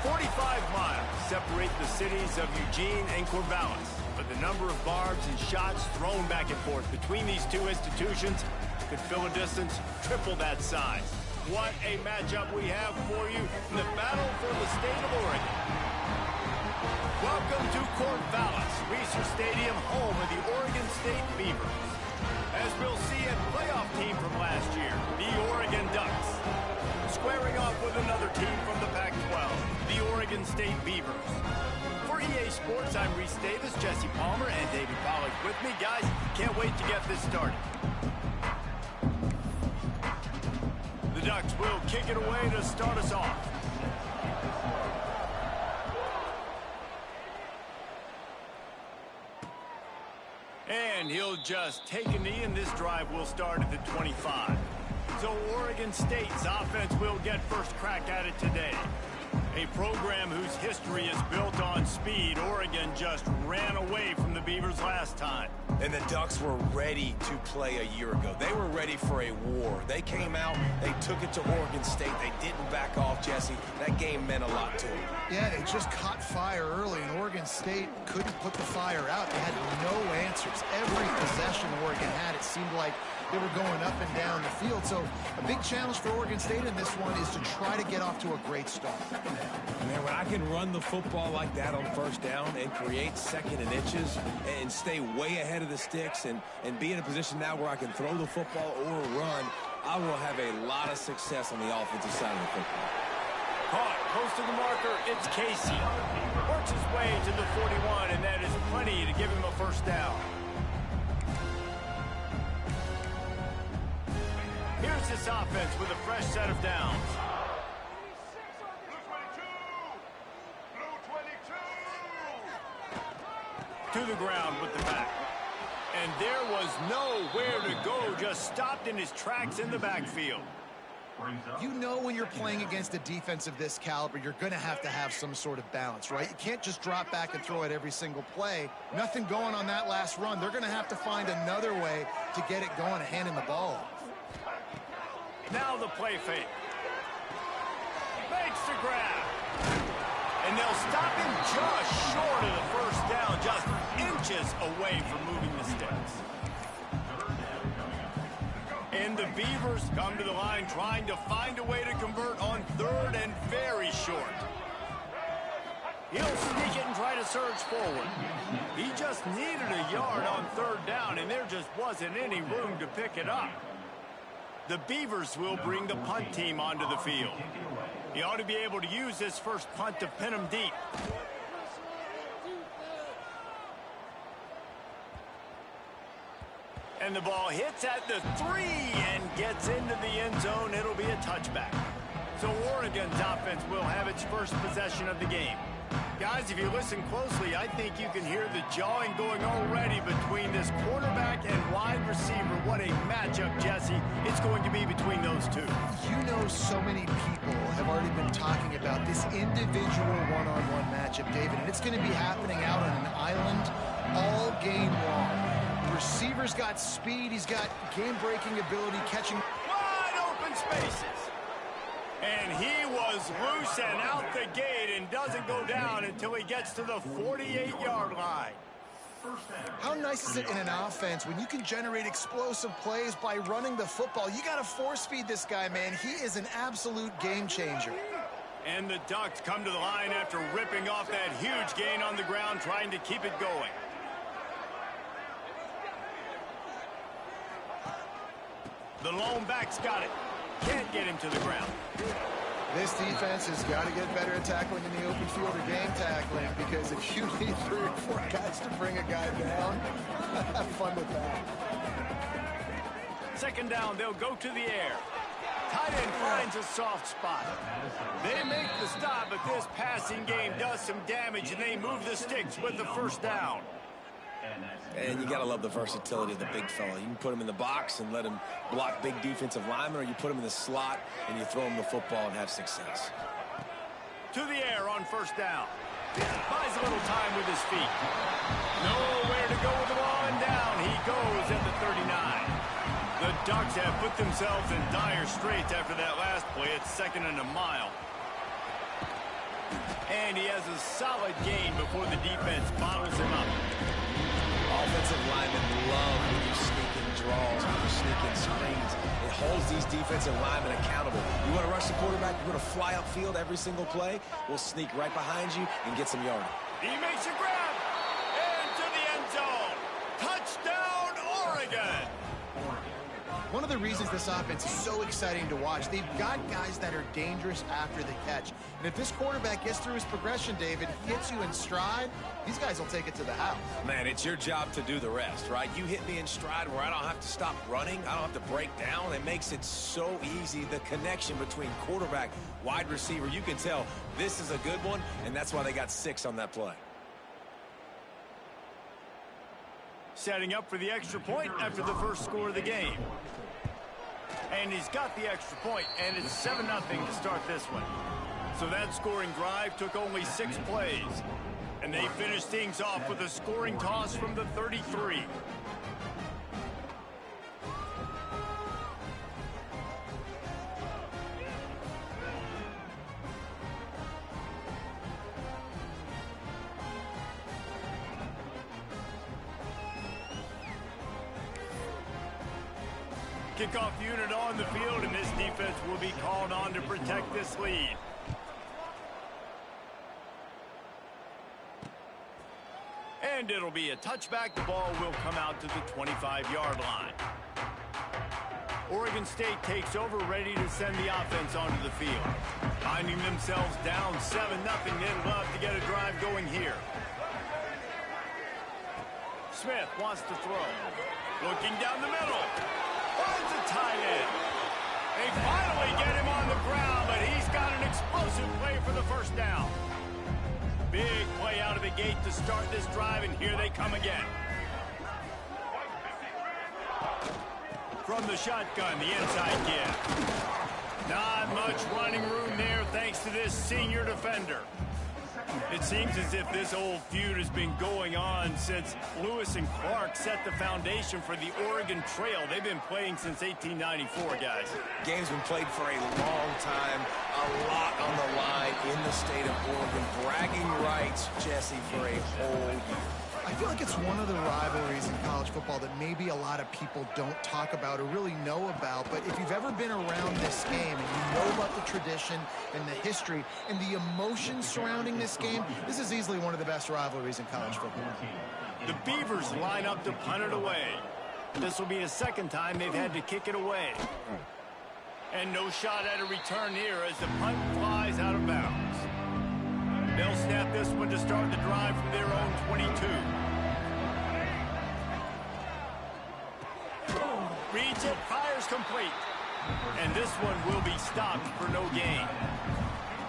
45 miles separate the cities of Eugene and Corvallis, but the number of barbs and shots thrown back and forth between these two institutions could fill a distance triple that size. What a matchup we have for you in the battle for the state of Oregon. Welcome to Corvallis, Reser Stadium, home of the Oregon State Beavers. As we'll see a playoff team from last year, the Oregon Ducks, squaring off with another team from the Pac-12, the Oregon State Beavers. For EA Sports, I'm Reese Davis, Jesse Palmer, and David Pollack with me. Guys, can't wait to get this started. The Ducks will kick it away to start us off. And he'll just take a knee, and this drive will start at the 25. So Oregon State's offense will get first crack at it today. A program whose history is built on speed. Oregon just ran away from the Beavers last time. And the Ducks were ready to play a year ago. They were ready for a war. They came out, they took it to Oregon State. They didn't back off, Jesse. That game meant a lot to them. Yeah, they just caught fire early, and Oregon State couldn't put the fire out. They had no answers. Every possession Oregon had, it seemed like they were going up and down the field. So a big challenge for Oregon State in this one is to try to get off to a great start. Man, when I can run the football like that on first down and create second and inches and stay way ahead of the sticks and be in a position now where I can throw the football or run, I will have a lot of success on the offensive side of the football. Caught, close to the marker, it's Casey. Works his way to the 41, and that is plenty to give him a first down. Here's this offense with a fresh set of downs. To the ground with the back. And there was nowhere to go, just stopped in his tracks in the backfield. You know when you're playing against a defense of this caliber, you're going to have some sort of balance, right? You can't just drop back and throw it every single play. Nothing going on that last run. They're going to have to find another way to get it going and handing the ball off. Now the play fake. Makes the grab. And they'll stop him just short of the first down, just inches away from moving the sticks. And the Beavers come to the line trying to find a way to convert on third and very short. He'll sneak it and try to surge forward. He just needed a yard on third down, and there just wasn't any room to pick it up. The Beavers will bring the punt team onto the field. He ought to be able to use this first punt to pin him deep. And the ball hits at the 3 and gets into the end zone. It'll be a touchback. So Oregon's offense will have its first possession of the game. Guys, if you listen closely, I think you can hear the jawing going already between this quarterback and wide receiver. What a matchup, Jesse, it's going to be between those two. You know, so many people have already been talking about this individual one-on-one matchup, David, and it's going to be happening out on an island all game long. The receiver's got speed, he's got game-breaking ability, catching wide open spaces. And he was loose and out the gate and doesn't go down until he gets to the 48-yard line. How nice is it in an offense when you can generate explosive plays by running the football? You got to force-feed this guy, man. He is an absolute game changer. And the Ducks come to the line after ripping off that huge gain on the ground, trying to keep it going. The lone back's got it. Can't get him to the ground. This defense has got to get better at tackling in the open field or game tackling, because if you need 3 or 4 guys to bring a guy down, have fun with that. Second down, they'll go to the air. Tight end finds a soft spot. They make the stop, but this passing game does some damage, and they move the sticks with the first down. And you got to love the versatility of the big fella. You can put him in the box and let him block big defensive linemen, or you put him in the slot and you throw him the football and have success. To the air on first down. Buys a little time with his feet. Nowhere to go with the ball, and down he goes at the 39. The Ducks have put themselves in dire straits after that last play. It's 2nd and a mile. And he has a solid gain before the defense bottles him up. Offensive linemen love when you sneak in draws, when you sneak in screens. It holds these defensive linemen accountable. You want to rush the quarterback, you want to fly upfield every single play, we'll sneak right behind you and get some yardage. He makes a grab into the end zone. Touchdown, Oregon. One of the reasons this offense is so exciting to watch, they've got guys that are dangerous after the catch. And if this quarterback gets through his progression, David, gets you in stride, these guys will take it to the house. Man, it's your job to do the rest, right? You hit me in stride where I don't have to stop running. I don't have to break down. It makes it so easy. The connection between quarterback, wide receiver, you can tell this is a good one, and that's why they got 6 on that play. Setting up for the extra point after the first score of the game. And he's got the extra point, and it's 7-0 to start this one. So that scoring drive took only 6 plays. And they finished things off with a scoring toss from the 33. Kickoff unit on the field, and this defense will be called on to protect this lead. And it'll be a touchback. The ball will come out to the 25-yard line. Oregon State takes over, ready to send the offense onto the field. Finding themselves down 7-0, they'd love to get a drive going here. Smith wants to throw. Looking down the middle. Finds a tight end. They finally get him on the ground, but he's got an explosive play for the first down. Big play out of the gate to start this drive, and here they come again. From the shotgun, the inside give. Not much running room there thanks to this senior defender. It seems as if this old feud has been going on since Lewis and Clark set the foundation for the Oregon Trail. They've been playing since 1894, guys. Game's been played for a long time, a lot on the line in the state of Oregon. Bragging rights, Jesse, for a whole year. I feel like it's one of the rivalries in college football that maybe a lot of people don't talk about or really know about. But if you've ever been around this game and you know about the tradition and the history and the emotions surrounding this game, this is easily one of the best rivalries in college football. The Beavers line up to punt it away. This will be the second time they've had to kick it away. And no shot at a return here as the punt flies out of bounds. They'll snap this one to start the drive from their own 22. Reads it, fires complete. And this one will be stopped for no gain.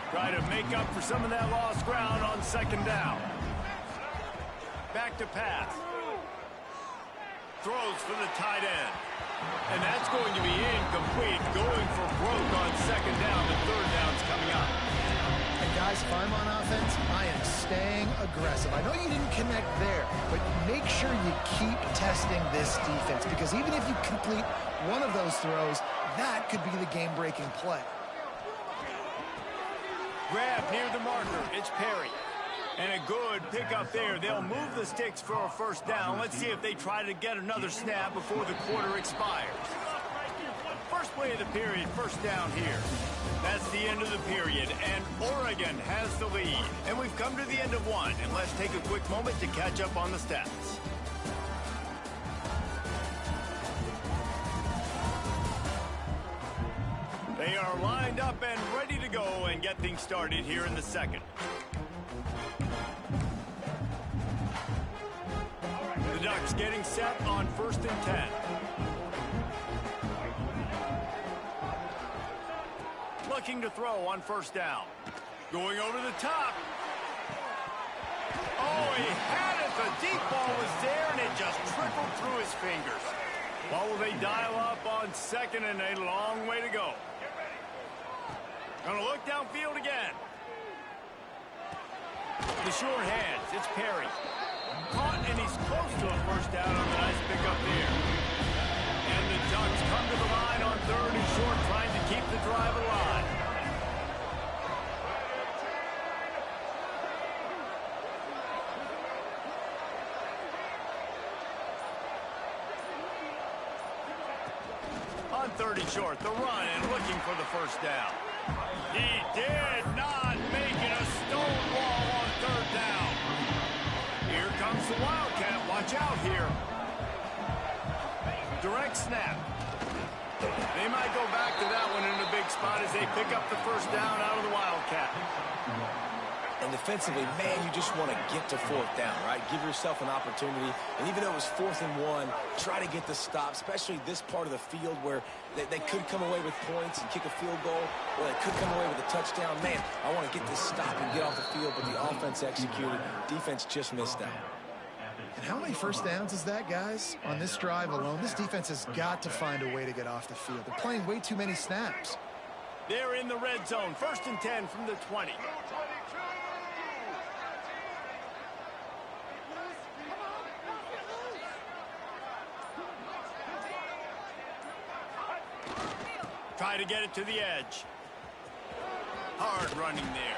Try to make up for some of that lost ground on second down. Back to pass. Throws for the tight end. And that's going to be incomplete. Going for broke on second down. The third down's coming up. And guys, if I'm on offense, I am staying aggressive. I know you didn't connect there, but make sure you keep testing this defense, because even if you complete one of those throws, that could be the game-breaking play. Grab near the marker. It's Perry. And a good pickup there. They'll move the sticks for a first down. Let's see if they try to get another snap before the quarter expires. First play of the period, first down here. That's the end of the period, and Oregon has the lead. And we've come to the end of one, and let's take a quick moment to catch up on the stats. They are lined up and ready to go and get things started here in the second. The Ducks getting set on 1st and 10. Looking to throw on first down. Going over the top. Oh, he had it. The deep ball was there, and it just trickled through his fingers. Well, will they dial up on second, and a long way to go. Gonna look downfield again. The short hands. It's Perry. Caught, and he's close to a first down on the nice pickup there. And the Ducks come to the line on 3rd and short, trying to keep the drive alive. 3rd and short. The run and looking for the first down. He did not make it a stonewall on 3rd down. Here comes the Wildcat. Watch out here. Direct snap. They might go back to that one in a big spot as they pick up the first down out of the Wildcat. And defensively, man, you just want to get to 4th down, right? Give yourself an opportunity. And even though it was 4th and 1, try to get the stop, especially this part of the field where they could come away with points and kick a field goal, or they could come away with a touchdown. Man, I want to get this stop and get off the field, but the offense executed. Defense just missed out. And how many first downs is that, guys? On this drive alone, this defense has got to find a way to get off the field. They're playing way too many snaps. They're in the red zone. 1st and 10 from the 20. Try to get it to the edge. Hard running there.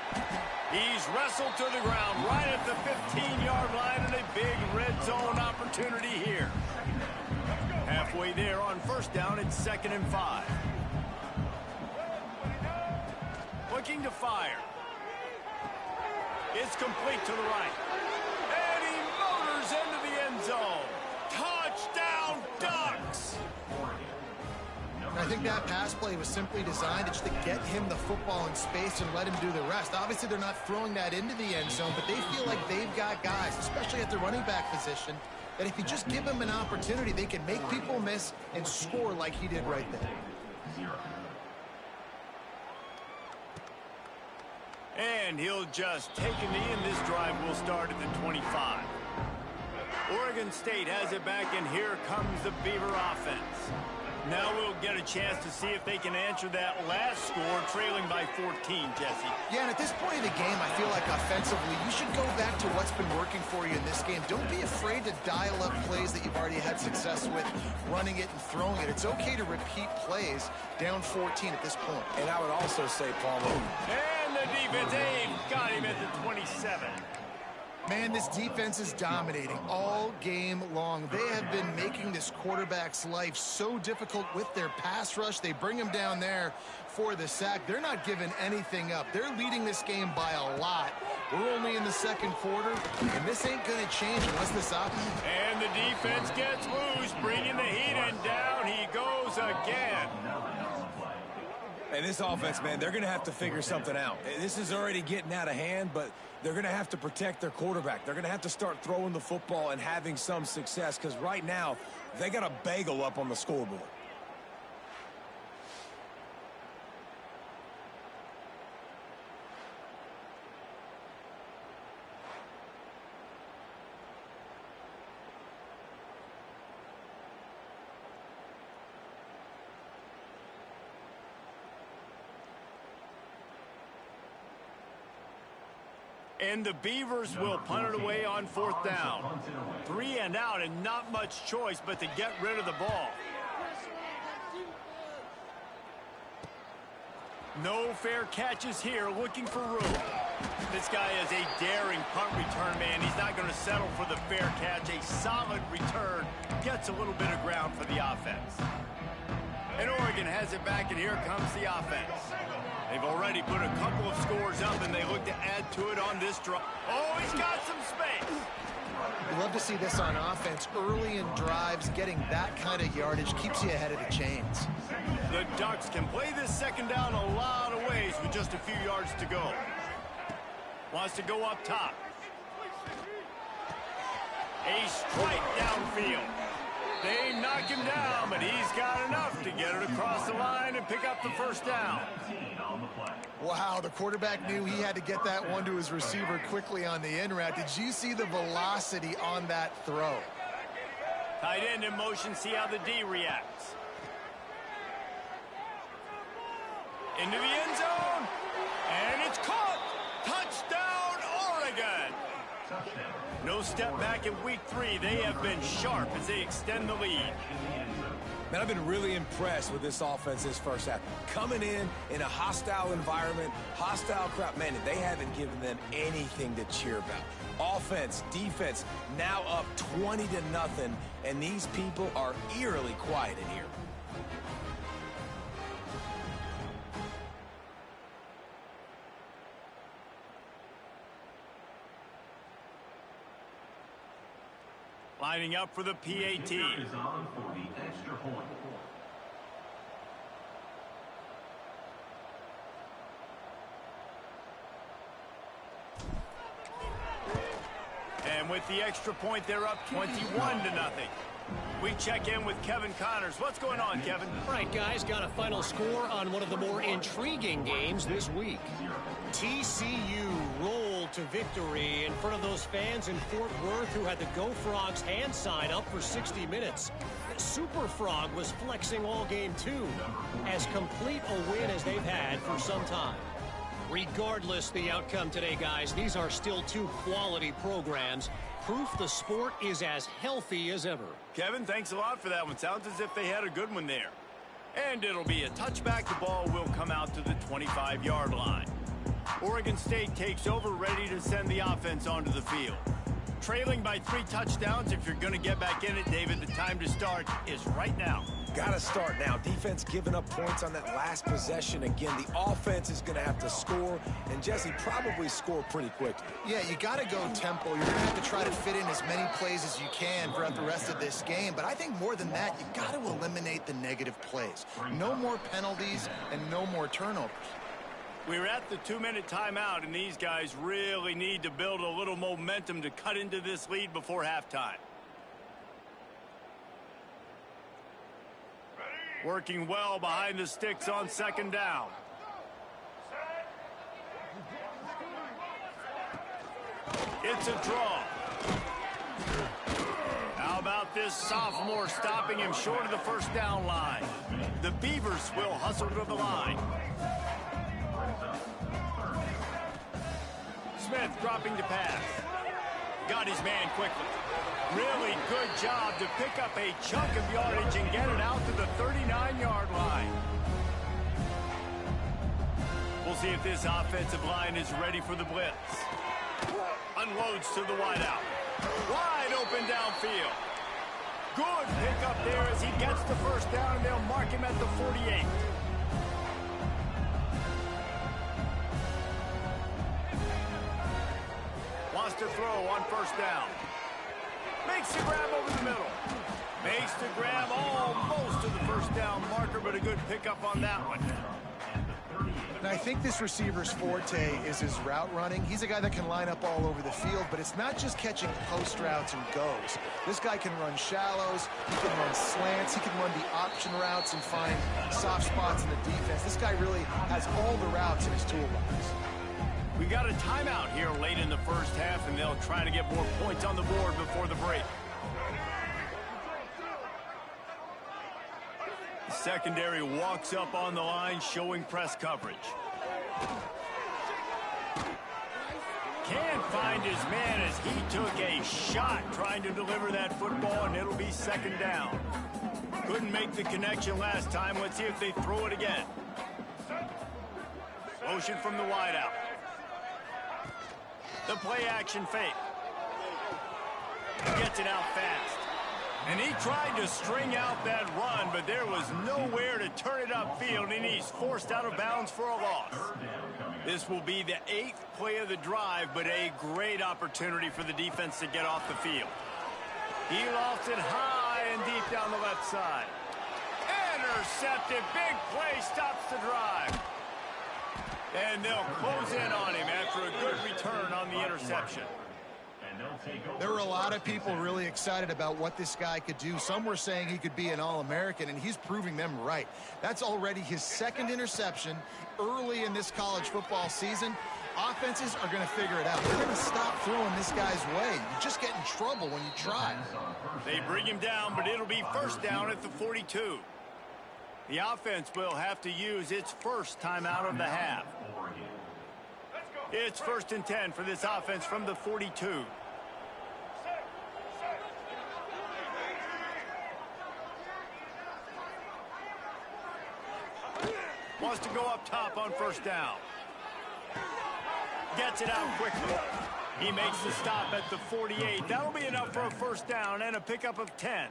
He's wrestled to the ground right at the 15-yard line, and a big red zone opportunity here. Halfway there on 1st down, it's 2nd and 5. Looking to fire. It's complete to the right. And he motors into the end zone. Touchdown, Ducks! I think that pass play was simply designed just to get him the football in space and let him do the rest. Obviously, they're not throwing that into the end zone, but they feel like they've got guys, especially at the running back position, that if you just give them an opportunity, they can make people miss and score like he did right there. And he'll just take a knee, and this drive will start at the 25. Oregon State has it back, and here comes the Beaver offense. Now we'll get a chance to see if they can answer that last score, trailing by 14, Jesse. Yeah, and at this point of the game, I feel like offensively, you should go back to what's been working for you in this game. Don't be afraid to dial up plays that you've already had success with, running it and throwing it. It's okay to repeat plays down 14 at this point. And I would also say, Palmer. And the defense, they've got him at the 27. Man, this defense is dominating all game long. They have been making this quarterback's life so difficult with their pass rush. They bring him down there for the sack. They're not giving anything up. They're leading this game by a lot. We're only in the 2nd quarter, and this ain't going to change unless this offense. And the defense gets loose, bringing the heat, and down he goes again. And this offense, man, they're going to have to figure something out. This is already getting out of hand, but they're going to have to protect their quarterback. They're going to have to start throwing the football and having some success, because right now they got a bagel up on the scoreboard. And the Beavers will punt it away on 4th down. 3 and out, and not much choice but to get rid of the ball. No fair catches here, looking for room. This guy is a daring punt return man. He's not going to settle for the fair catch. A solid return gets a little bit of ground for the offense. And Oregon has it back, and here comes the offense. They've already put a couple of scores up, and they look to add to it on this drive. Oh, he's got some space. We love to see this on offense. Early in drives, getting that kind of yardage keeps you ahead of the chains. The Ducks can play this 2nd down a lot of ways with just a few yards to go. Wants to go up top. A strike downfield. They knock him down, but he's got enough to get it across the line and pick up the first down. Wow, the quarterback knew he had to get that one to his receiver quickly on the in route. Did you see the velocity on that throw? Tight end in motion, see how the D reacts. Into the end zone, and it's caught. Touchdown, Oregon. No step back in week 3. They have been sharp as they extend the lead. Man, I've been really impressed with this offense this first half. Coming in a hostile environment, hostile crowd, man, they haven't given them anything to cheer about. Offense, defense, now up 20-0, and these people are eerily quiet in here. Lining up for the PAT. Is on for the extra point. And with the extra point, they're up 21-0. We check in with Kevin Connors. What's going on, Kevin? All right, guys, got a final score on one of the more intriguing games this week. TCU rolled to victory in front of those fans in Fort Worth who had the Go Frogs hand sign up for 60 minutes. Super Frog was flexing all game too, as complete a win as they've had for some time. Regardless the outcome today, guys, these are still two quality programs. Proof the sport is as healthy as ever. Kevin, thanks a lot for that one. Sounds as if they had a good one there. And it'll be a touchback. The ball will come out to the 25-yard line. Oregon State takes over, ready to send the offense onto the field. Trailing by 3 touchdowns. If you're going to get back in it, David, the time to start is right now. Got to start now. Defense giving up points on that last possession. Again, the offense is going to have to score, and Jesse probably score pretty quickly. Yeah, you got to go tempo. You're going to have to try to fit in as many plays as you can throughout the rest of this game. But I think more than that, you got to eliminate the negative plays. No more penalties and no more turnovers. We're at the 2-minute timeout, and these guys really need to build a little momentum to cut into this lead before halftime. Working well behind the sticks on 2nd down. It's a draw. How about this sophomore stopping him short of the 1st down line? The Beavers will hustle to the line. Smith dropping to pass. Got his man quickly. Really good job to pick up a chunk of yardage and get it out to the 39-yard line. We'll see if this offensive line is ready for the blitz. Unloads to the wideout. Wide open downfield. Good pickup there as he gets the 1st down, and they'll mark him at the 48. Wants to throw on 1st down. Makes the grab over the middle. Makes the grab almost to the 1st down marker, but a good pickup on that one. And I think this receiver's forte is his route running. He's a guy that can line up all over the field, but it's not just catching post routes and goes. This guy can run shallows, he can run slants, he can run the option routes and find soft spots in the defense. This guy really has all the routes in his toolbox. We got a timeout here late in the 1st half, and they'll try to get more points on the board before the break. The secondary walks up on the line, showing press coverage. Can't find his man as he took a shot trying to deliver that football, and it'll be 2nd down. Couldn't make the connection last time. Let's see if they throw it again. Motion from the wideout. The play action fake. Gets it out fast. And he tried to string out that run, but there was nowhere to turn it upfield, and he's forced out of bounds for a loss. This will be the 8th play of the drive, but a great opportunity for the defense to get off the field. He lofts it high and deep down the left side. Intercepted. Big play stops the drive. And they'll close in on him after a good return on the interception. There were a lot of people really excited about what this guy could do. Some were saying he could be an All-American, and he's proving them right. That's already his 2nd interception early in this college football season. Offenses are going to figure it out. They're going to stop throwing this guy's way. You just get in trouble when you try. They bring him down, but it'll be 1st down at the 42. The offense will have to use its 1st timeout of the half. It's 1st and 10 for this offense from the 42. Wants to go up top on 1st down. Gets it out quickly. He makes the stop at the 48. That'll be enough for a 1st down and a pickup of 10.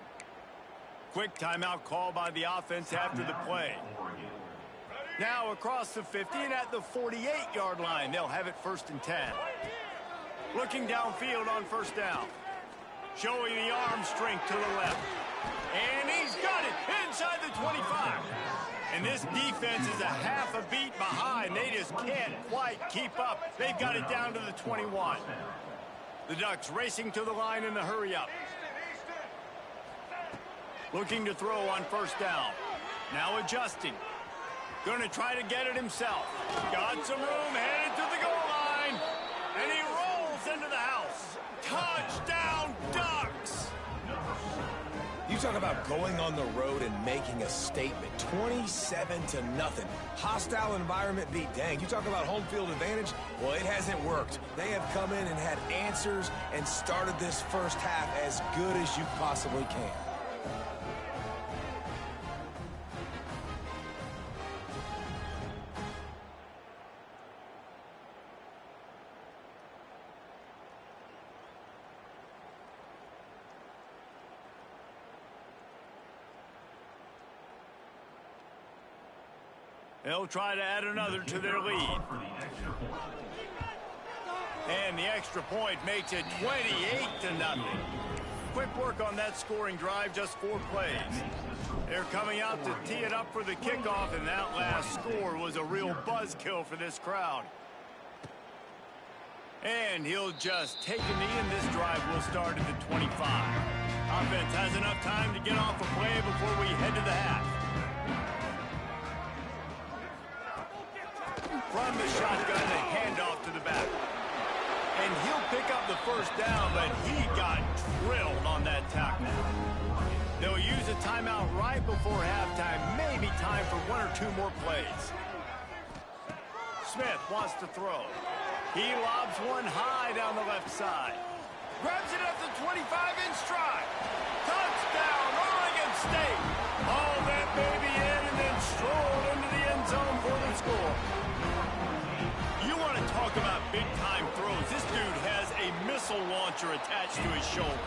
Quick timeout call by the offense after the play. Now across the 50 and at the 48-yard line, they'll have it 1st and 10. Looking downfield on 1st down. showing the arm strength to the left. And he's got it inside the 25. And this defense is a half a beat behind. They just can't quite keep up. They've got it down to the 21. The Ducks racing to the line in the hurry-up. Looking to throw on first down. Now adjusting. Going to try to get it himself. Got some room, headed to the goal line. And he rolls into the house. Touchdown, Ducks! You talk about going on the road and making a statement. 27-0. Hostile environment beat. Dang, you talk about home field advantage? Well, it hasn't worked. They have come in and had answers and started this first half as good as you possibly can. They'll try to add another to their lead. And the extra point makes it 28-0. Quick work on that scoring drive, just 4 plays. They're coming out to tee it up for the kickoff, and that last score was a real buzzkill for this crowd. And he'll just take a knee, and this drive will start at the 25. Offense has enough time to get off a play before we head to the half. From the shotgun, a handoff to the back. And he'll pick up the first down, but he got drilled on that tackle. They'll use a timeout right before halftime, maybe time for 1 or 2 more plays. Smith wants to throw. He lobs one high down the left side. Grabs it at the 25 in stride. Touchdown, Oregon State. All that baby in and then strolled into the end zone for the score. You want to talk about big-time throws. This dude has a missile launcher attached to his shoulder.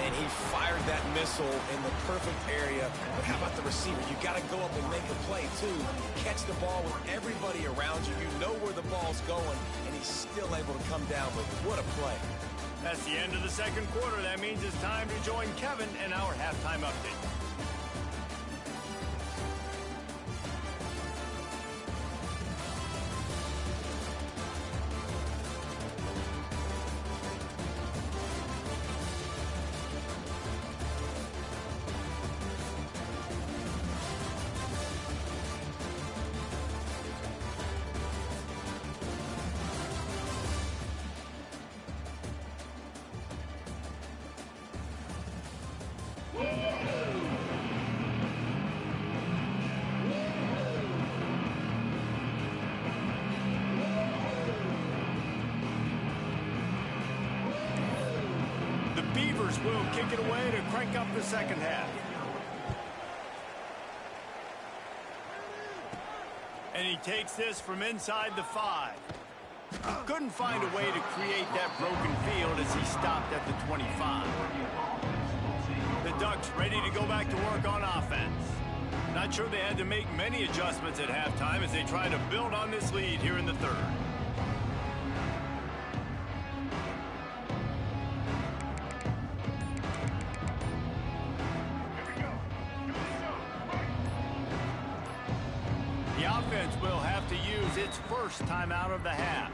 And he fired that missile in the perfect area. But how about the receiver? You got to go up and make a play, too. Catch the ball with everybody around you. You know where the ball's going, and he's still able to come down with it. What a play. That's the end of the second quarter. That means it's time to join Kevin in our halftime update. Will kick it away to crank up the second half. And he takes this from inside the 5. Couldn't find a way to create that broken field as he stopped at the 25. The Ducks ready to go back to work on offense. Not sure they had to make many adjustments at halftime as they try to build on this lead here in the third. Will have to use its first timeout of the half.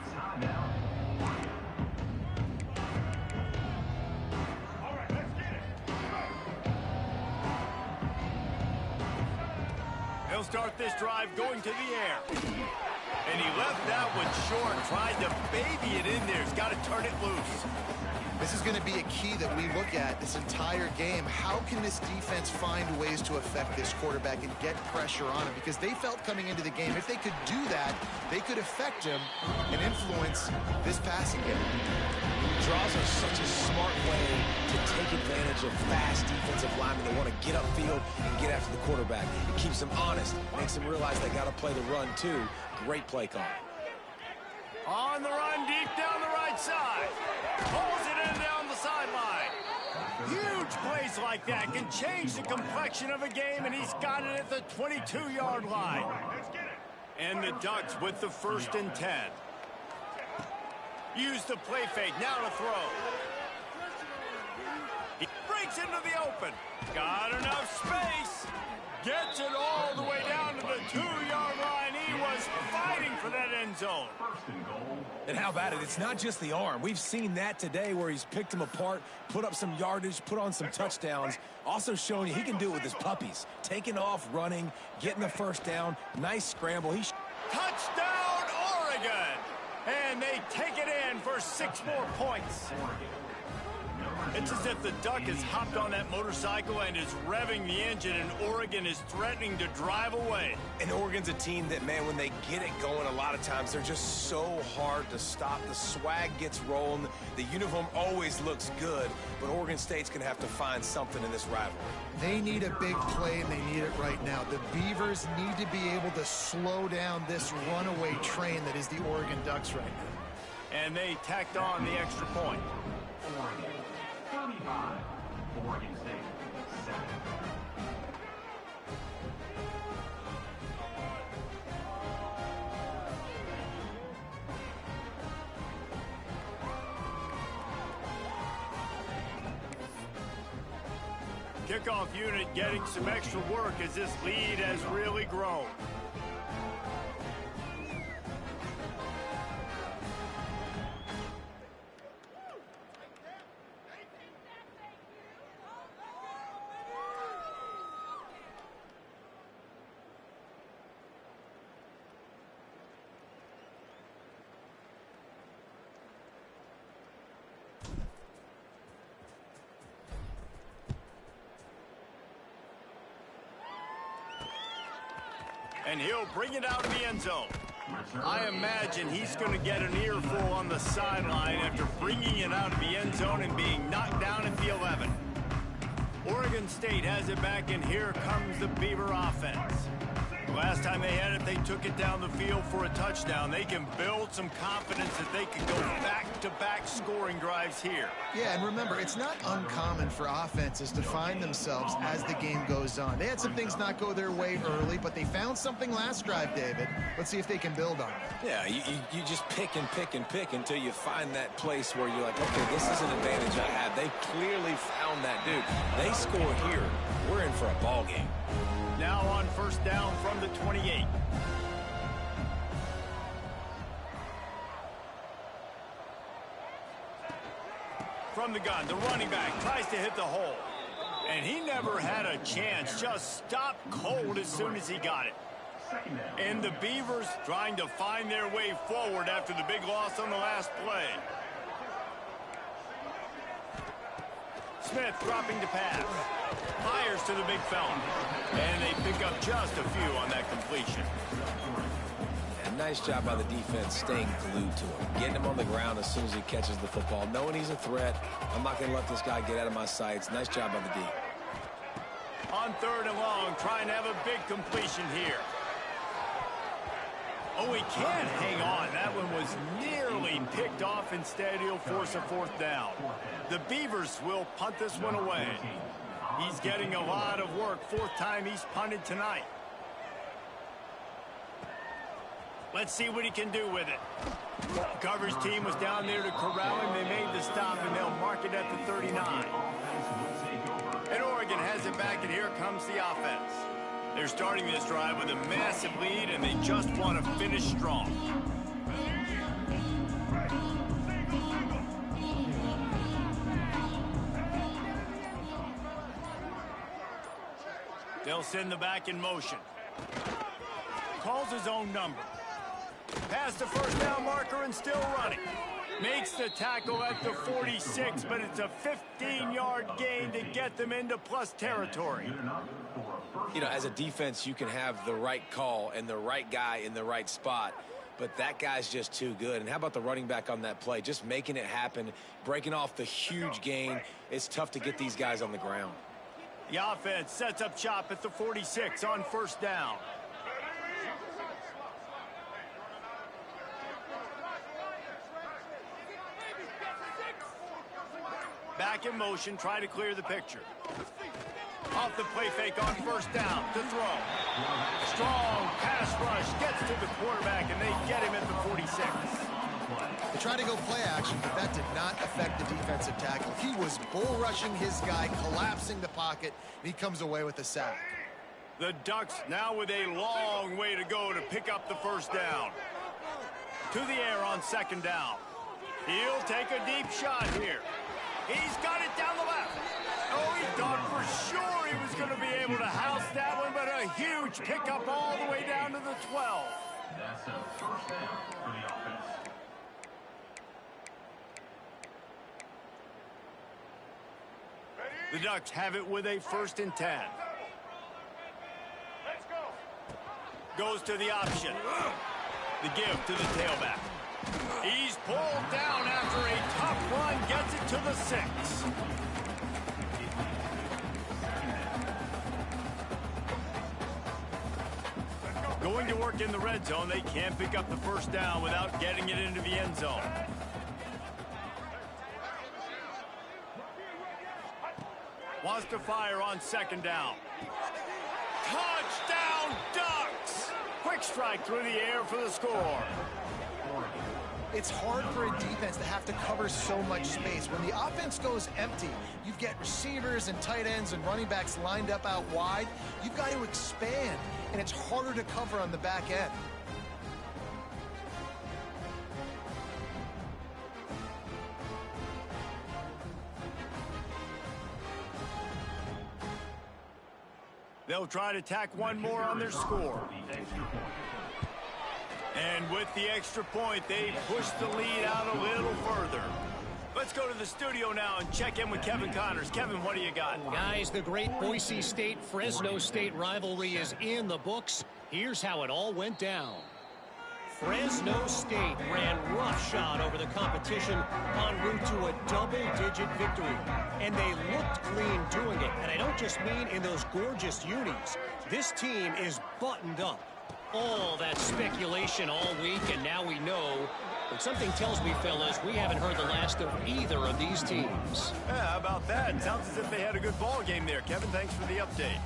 He'll start this drive going to the air. And he left that one short, tried to baby it in there. He's got to turn it loose. This is going to be a key that we look at this entire game. How can this defense find ways to affect this quarterback and get pressure on him? Because they felt coming into the game, if they could do that, they could affect him and influence this passing game. Draws are such a smart way to take advantage of fast defensive linemen that want to get upfield and get after the quarterback. It keeps them honest, makes them realize they got to play the run too. Great play call. On the run, deep down the right side. Pulls it in down the sideline. Huge plays like that can change the complexion of a game, and he's got it at the 22-yard line. And the Ducks with the 1st and 10. Use the play fake, now to throw. breaks into the open. Got enough space. Gets it all the way down to the 2-yard line. He was fighting for that end zone. And how about it? It's not just the arm. We've seen that today where he's picked them apart, put up some yardage, put on some touchdowns. Also showing you he can do it with his puppies. Taking off, running, getting the first down. Nice scramble. Touchdown, Oregon! And they take it in for 6 more points. It's as if the Duck has hopped on that motorcycle and is revving the engine, and Oregon is threatening to drive away. And Oregon's a team that, man, when they get it going, a lot of times they're just so hard to stop. The swag gets rolling. The uniform always looks good, but Oregon State's going to have to find something in this rivalry. They need a big play, and they need it right now. The Beavers need to be able to slow down this runaway train that is the Oregon Ducks right now. And they tacked on the extra point. Oregon 35, Oregon State 7. Kickoff unit getting some extra work as this lead has really grown. And he'll bring it out of the end zone. I imagine he's going to get an earful on the sideline after bringing it out of the end zone and being knocked down at the 11. Oregon State has it back, and here comes the Beaver offense. Last time they had it, they took it down the field for a touchdown. They can build some confidence that they can go back-to-back scoring drives here. Yeah, and remember, it's not uncommon for offenses to find themselves as the game goes on. They had some things not go their way early, but they found something last drive, David. Let's see if they can build on it. Yeah, you just pick and pick and pick until you find that place where you're like, okay, this is an advantage I have. They clearly found that dude. They score here. We're in for a ball game. Now on first down from the 28. From the gun, the running back tries to hit the hole. And he never had a chance, just stopped cold as soon as he got it. And the Beavers trying to find their way forward after the big loss on the last play. Smith dropping to pass. Fires to the big fella. And they pick up just a few on that completion. And nice job by the defense staying glued to him. Getting him on the ground as soon as he catches the football. Knowing he's a threat. I'm not going to let this guy get out of my sights. Nice job by the D. On 3rd and long, trying to have a big completion here. Oh, he can't hang on. That one was nearly picked off. Instead, he'll force a 4th down. The Beavers will punt this one away. He's getting a lot of work. 4th time he's punted tonight. Let's see what he can do with it. Coverage team was down there to corral him. They made the stop, and they'll mark it at the 39. And Oregon has it back, and here comes the offense. They're starting this drive with a massive lead, and they just want to finish strong. They'll send the back in motion. Calls his own number. Past the first down marker and still running. Makes the tackle at the 46, but it's a 15-yard gain to get them into plus territory. You know, as a defense, you can have the right call and the right guy in the right spot, but that guy's just too good. And how about the running back on that play? Just making it happen, breaking off the huge gain. It's tough to get these guys on the ground. The offense sets up shop at the 46 on first down. Back in motion, try to clear the picture. Off the play fake on first down to throw. Strong pass rush gets to the quarterback, and they get him at the 46. The tried to go play action, but that did not affect the defensive tackle. He was bull rushing his guy, collapsing the pocket, and he comes away with a sack. The Ducks now with a long way to go to pick up the first down. To the air on second down. He'll take a deep shot here. He's got it down the left. Oh, he thought for sure he was going to be able to house that one, but a huge pickup all the way down to the 12. That's a first down for the offense. The Ducks have it with a 1st and 10. Goes to the option. The give to the tailback. He's pulled down after a tough run, gets it to the 6. Going to work in the red zone, they can't pick up the first down without getting it into the end zone. Wants to fire on second down. Touchdown, Ducks! Quick strike through the air for the score. It's hard for a defense to have to cover so much space. When the offense goes empty, you get receivers and tight ends and running backs lined up out wide. You've got to expand, and it's harder to cover on the back end. They'll try to tack one more on their score. And with the extra point, they push the lead out a little further. Let's go to the studio now and check in with Kevin Connors. Kevin, what do you got? Guys, the great Boise State-Fresno State rivalry is in the books. Here's how it all went down. Fresno State ran roughshod over the competition en route to a double-digit victory. And they looked clean doing it. And I don't just mean in those gorgeous unis. This team is buttoned up. All that speculation all week, and now we know. But something tells me, fellas, we haven't heard the last of either of these teams. Yeah, how about that? Sounds as if they had a good ball game there. Kevin, thanks for the update.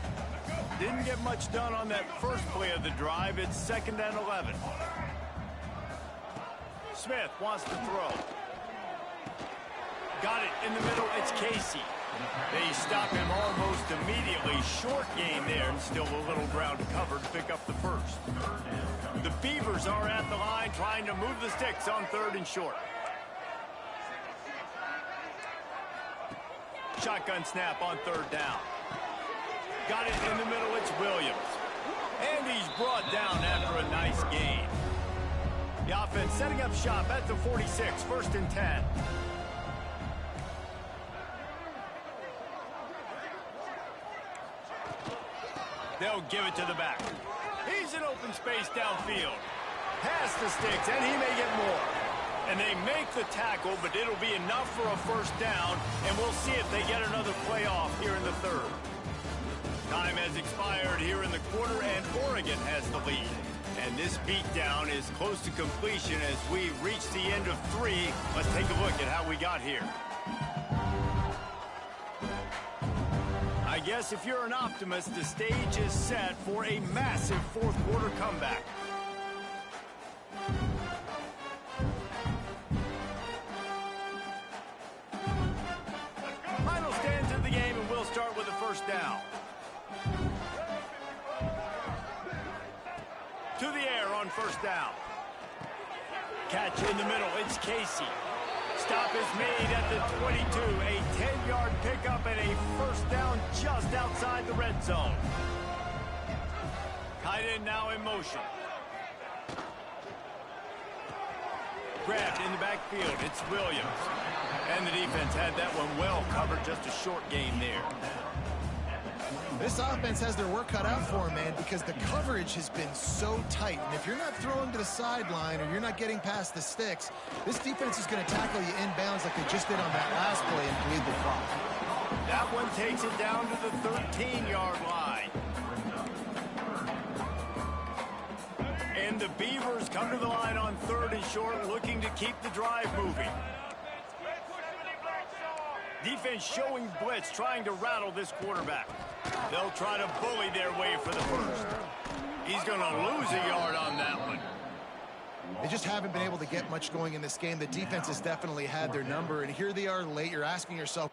Didn't get much done on that first play of the drive. It's 2nd and 11. Smith wants to throw. Got it in the middle. It's Casey. They stop him almost immediately. Short gain there, and still a little ground covered to pick up the first. The Beavers are at the line trying to move the sticks on 3rd and short. Shotgun snap on 3rd down. Got it in the middle. It's Williams. And he's brought down after a nice gain. The offense setting up shop at the 46, 1st and 10. They'll give it to the back. He's in open space downfield. Past the sticks, and he may get more. And they make the tackle, but it'll be enough for a first down, and we'll see if they get another play off here in the 3rd. Time has expired here in the quarter, and Oregon has the lead. And this beatdown is close to completion as we reach the end of 3. Let's take a look at how we got here. I guess if you're an optimist, the stage is set for a massive 4th quarter comeback. Final stands of the game, and we'll start with the first down. To the air on 1st down. Catch in the middle, it's Casey. Stop is made at the 22. A 10-yard pickup and a first down just outside the red zone. Tight end now in motion. Grabbed in the backfield. It's Williams. And the defense had that one well covered. Just a short gain there. This offense has their work cut out for them, man, because the coverage has been so tight. And if you're not throwing to the sideline or you're not getting past the sticks, this defense is going to tackle you inbounds like they just did on that last play and bleed the clock. That one takes it down to the 13-yard line. And the Beavers come to the line on 3rd and short, looking to keep the drive moving. Defense showing blitz, trying to rattle this quarterback. They'll try to bully their way for the first. He's going to lose a yard on that one. They just haven't been able to get much going in this game. The defense has definitely had their number, and here they are late. You're asking yourself,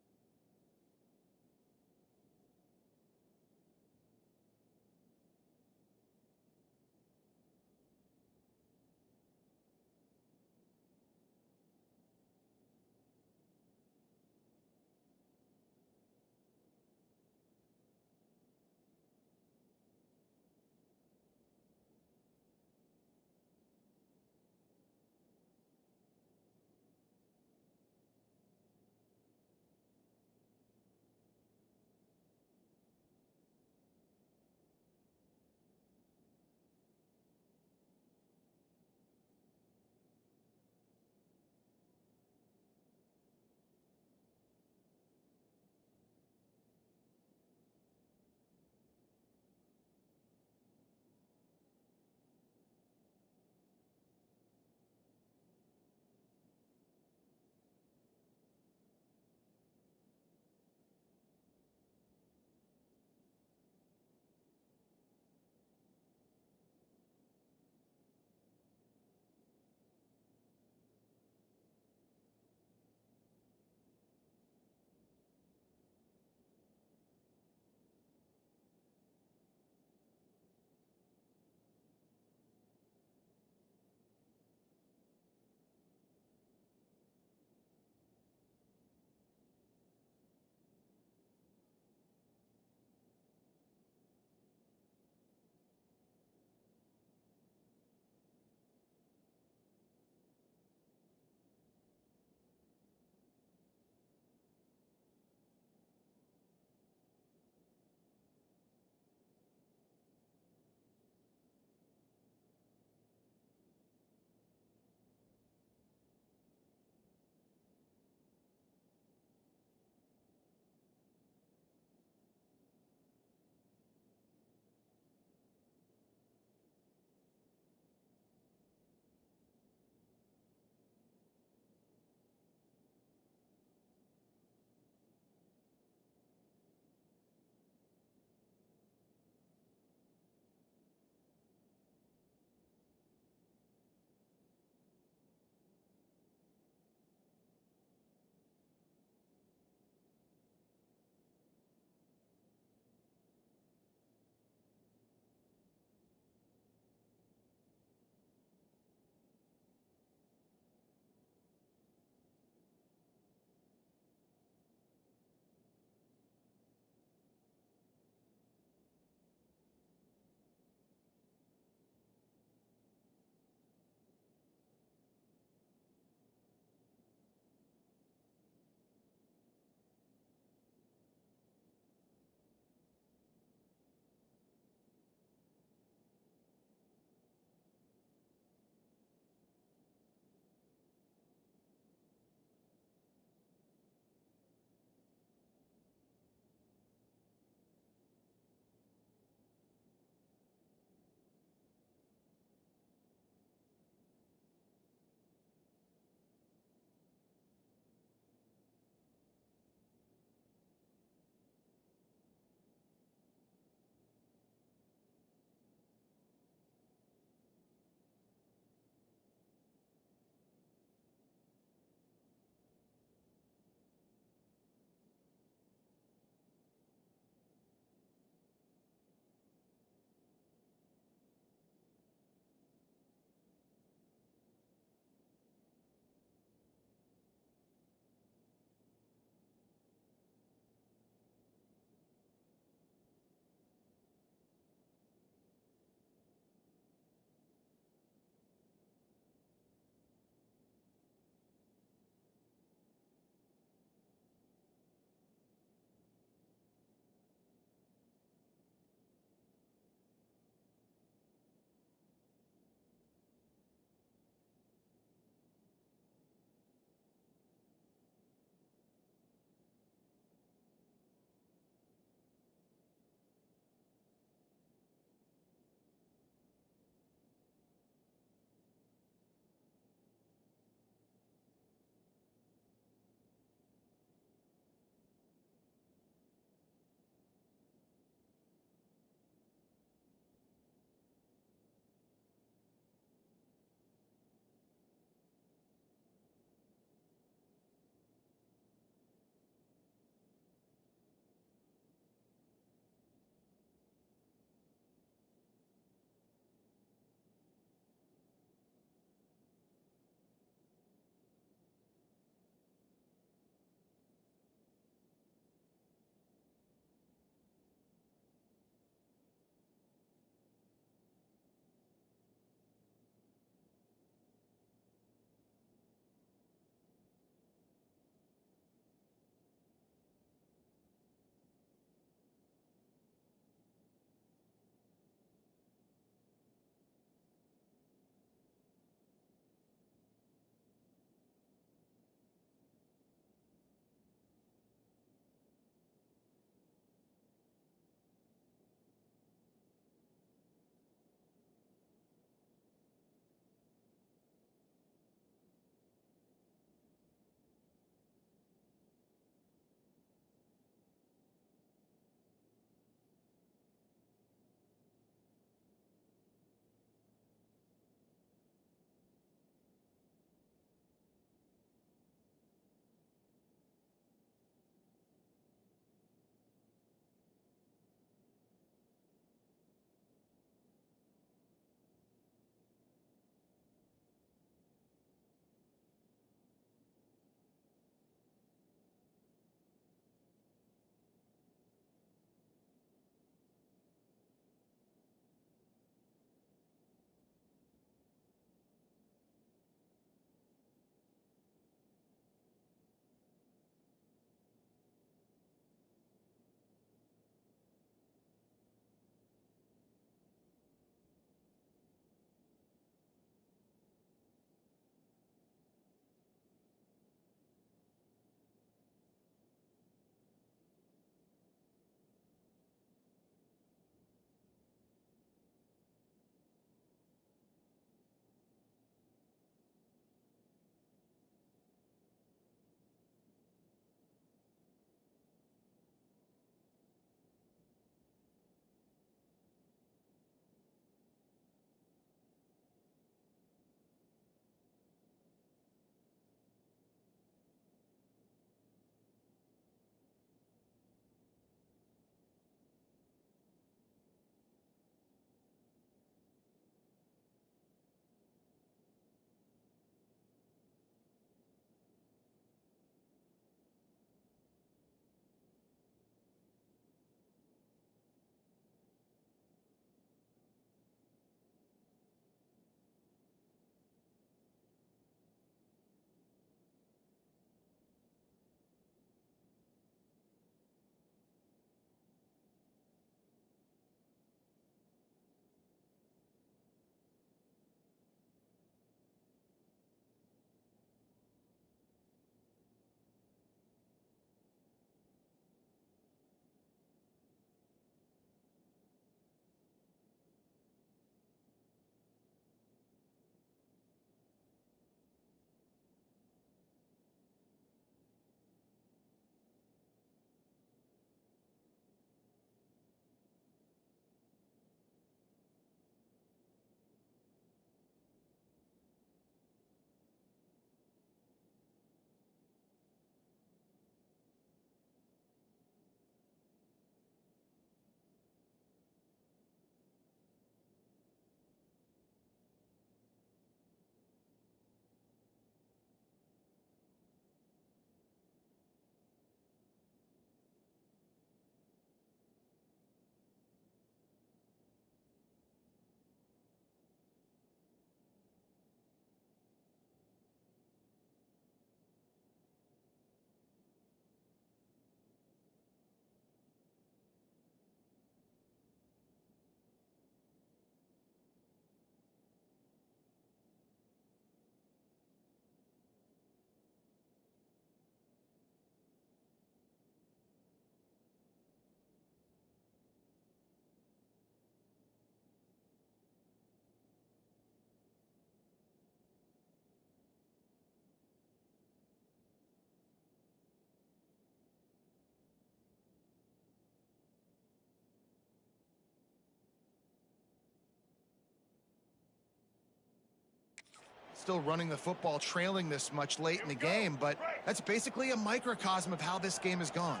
still running the football, trailing this much late in the game, but that's basically a microcosm of how this game has gone.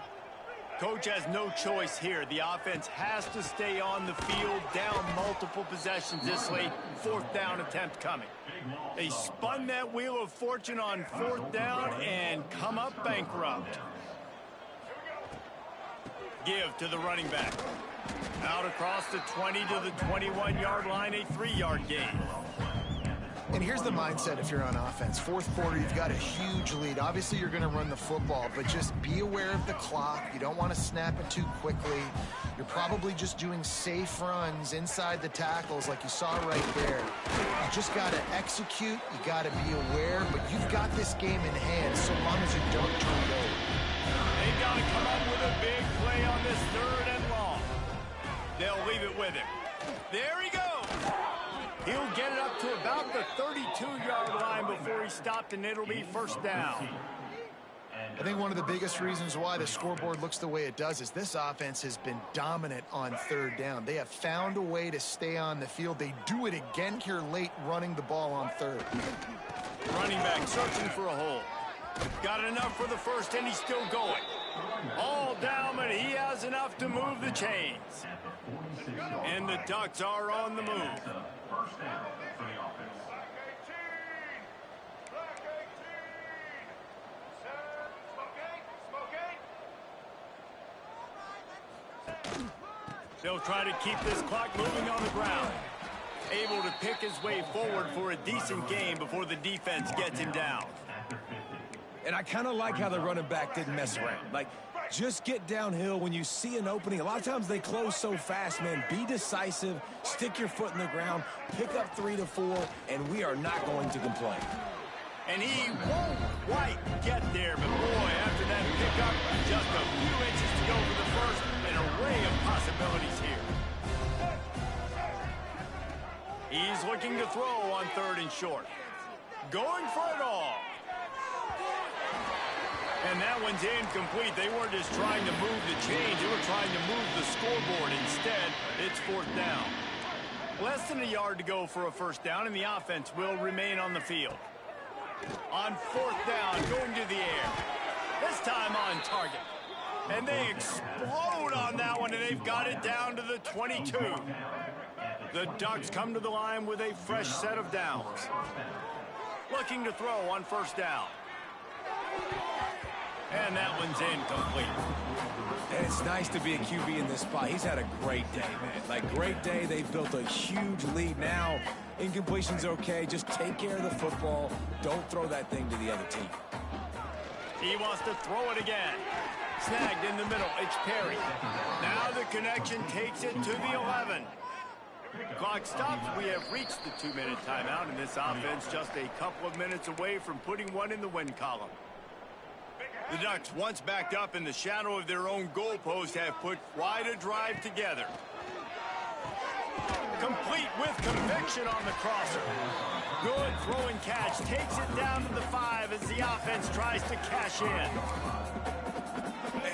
Coach has no choice here. The offense has to stay on the field, down multiple possessions this late. 4th down attempt coming. They spun that wheel of fortune on 4th down and come up bankrupt. Give to the running back. Out across the 20 to the 21-yard line, a 3-yard gain. And here's the mindset if you're on offense. 4th quarter, you've got a huge lead. Obviously, you're going to run the football, but just be aware of the clock. You don't want to snap it too quickly. You're probably just doing safe runs inside the tackles like you saw right there. You just got to execute. You got to be aware, but you've got this game in hand so long as you don't turn it over. They've got to come up with a big play on this 3rd and long. They'll leave it with him. There he goes. He'll get it up to about the 32-yard line before he stopped, and it'll be 1st down. I think one of the biggest reasons why the scoreboard looks the way it does is this offense has been dominant on 3rd down. They have found a way to stay on the field. They do it again here late, running the ball on 3rd. Running back searching for a hole. Got enough for the 1st, and he's still going. All down, but he has enough to move the chains. And the Ducks are on the move. 1st down for the offense. They'll try to keep this clock moving on the ground. Able to pick his way forward for a decent game before the defense gets him down. And I kind of like how the running back didn't mess around. Like, just get downhill when you see an opening. A lot of times they close so fast, man. Be decisive, stick your foot in the ground, pick up 3 to 4, and we are not going to complain. And he won't quite get there, but boy, after that pickup, just a few inches to go for the 1st, an array of possibilities here. He's looking to throw on 3rd and short. Going for it all. And that one's incomplete. They weren't just trying to move the chains. They were trying to move the scoreboard. Instead, it's 4th down. Less than a yard to go for a 1st down, and the offense will remain on the field. On 4th down, going to the air. This time on target. And they explode on that one, and they've got it down to the 22. The Ducks come to the line with a fresh set of downs. Looking to throw on 1st down. And that one's incomplete. And it's nice to be a QB in this spot. He's had a great day, man. Like, great day. They've built a huge lead now. Incompletion's okay. Just take care of the football. Don't throw that thing to the other team. He wants to throw it again. Snagged in the middle. It's Perry. Now the connection takes it to the 11. Clock stops. We have reached the 2-minute timeout, and this offense just a couple of minutes away from putting one in the win column. The Ducks, once backed up in the shadow of their own goalpost, have put quite a drive together. Complete with conviction on the crosser. Good throwing catch. Takes it down to the 5 as the offense tries to cash in.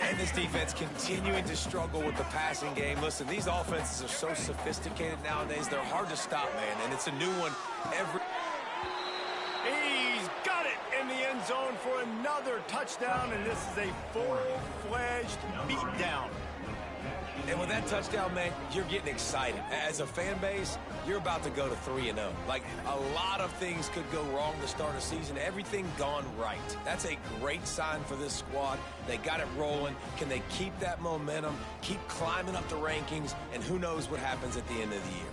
And this defense continuing to struggle with the passing game. Listen, these offenses are so sophisticated nowadays. They're hard to stop, man. And it's a new one every... He's got it in the end zone for another touchdown, and this is a full-fledged beatdown. And with that touchdown, man, you're getting excited. As a fan base, you're about to go to 3-0. Like, a lot of things could go wrong to start a season. Everything gone right. That's a great sign for this squad. They got it rolling. Can they keep that momentum, keep climbing up the rankings, and who knows what happens at the end of the year.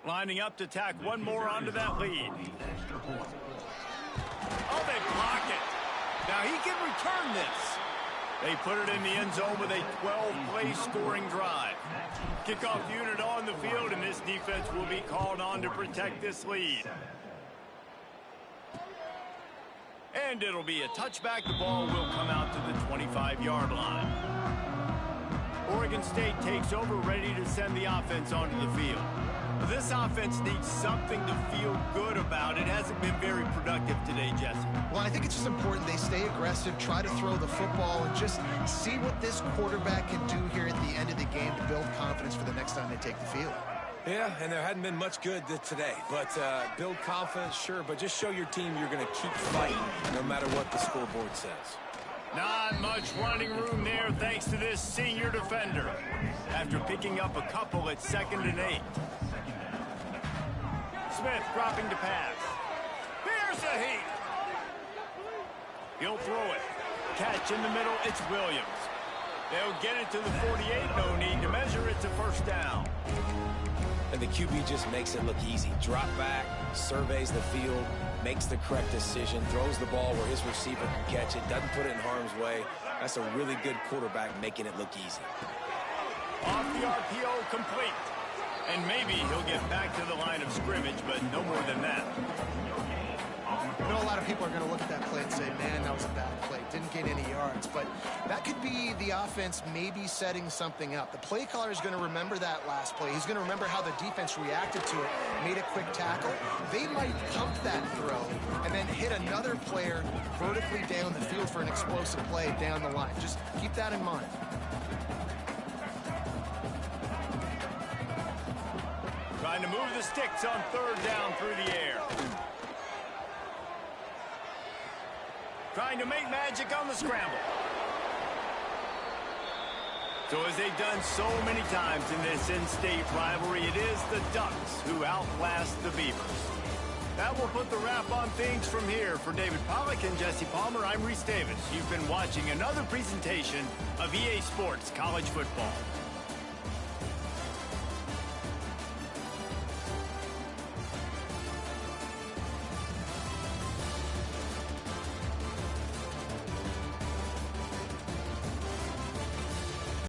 Lining up to tack one more onto that lead. Oh, they block it. Now he can return this. They put it in the end zone with a 12-play scoring drive. Kickoff unit on the field, and this defense will be called on to protect this lead. And it'll be a touchback. The ball will come out to the 25-yard line. Oregon State takes over, ready to send the offense onto the field. This offense needs something to feel good about. It hasn't been very productive today, Jesse. Well, I think it's just important they stay aggressive, try to throw the football, and just see what this quarterback can do here at the end of the game to build confidence for the next time they take the field. Yeah, and there hadn't been much good today. But build confidence, sure, but just show your team you're going to keep fighting no matter what the scoreboard says. Not much running room there thanks to this senior defender. After picking up a couple at 2nd and 8. Smith dropping to pass. Here's a heat. He'll throw it. Catch in the middle, it's Williams. They'll get it to the 48, no need to measure it to first down. And the QB just makes it look easy. Drop back, surveys the field, makes the correct decision, throws the ball where his receiver can catch it, doesn't put it in harm's way. That's a really good quarterback making it look easy. Off the RPO, complete. And maybe he'll get back to the line of scrimmage, but no more than that. I know a lot of people are going to look at that play and say, man, that was a bad play. Didn't get any yards. But that could be the offense maybe setting something up. The play caller is going to remember that last play. He's going to remember how the defense reacted to it, made a quick tackle. They might pump that throw and then hit another player vertically down the field for an explosive play down the line. Just keep that in mind. Trying to move the sticks on 3rd down through the air. Trying to make magic on the scramble. So as they've done so many times in this in-state rivalry, it is the Ducks who outlast the Beavers. That will put the wrap on things from here. For David Pollack and Jesse Palmer, I'm Reese Davis. You've been watching another presentation of EA Sports College Football.